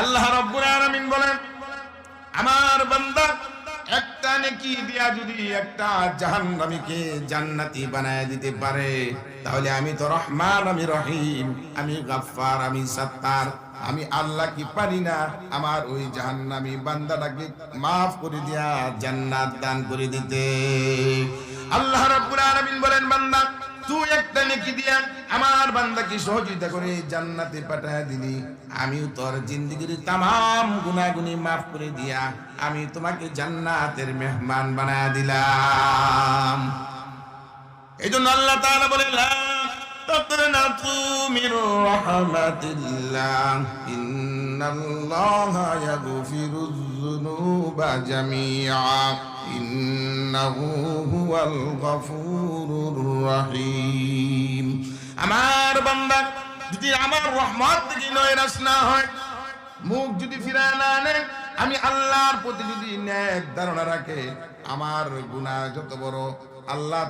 আল্লাহ রাব্বুল আলামিন বলেন, আমার বান্দা একটা নেকি দিয়া যদি একটা জাহান্নামীকে জান্নাতি বানায় দিতে পারে, তাহলে আমি তো রহমান, আমি রহিম, আমি গাফফার, আমি সাত্তার, আমি আল্লাহ কি পারি না আমার ওই জাহান্নামী বান্দাটাকে মাফ করে দিয়া জান্নাত দান করে দিতে? আল্লাহ রাব্বুল আলামিন বলেন, বান্দা তুই একটা নেকি দিয়া আমার বান্দাকে সহযোগিতা করে জান্নাতে পাঠায় দিলি, আমিও তোর জিন্দেগীর तमाम গুনাহগুনি মাফ করে দিয়া আমি তোমাকে জান্নাতের মেহমান বানায় দিলাম। এইজন্য আল্লাহ তাআলা বলেন, লা তাকনাতু মির রাহমাতিল্লাহ ইন্নাল্লাহা ইয়াগফিরুয যুনুবা জামিআ ইন্নাহু হুয়াল গফুরুর রহিম। আমার বান্দা যদি আমার রহমত থেকে নয়রাস না হয়, মুখ যদি ফিরায় না নেয়, আমি আল্লাহর প্রতি যদি নেক ধারণা রাখে, আমার গুনাহ যত বড় আল্লাহ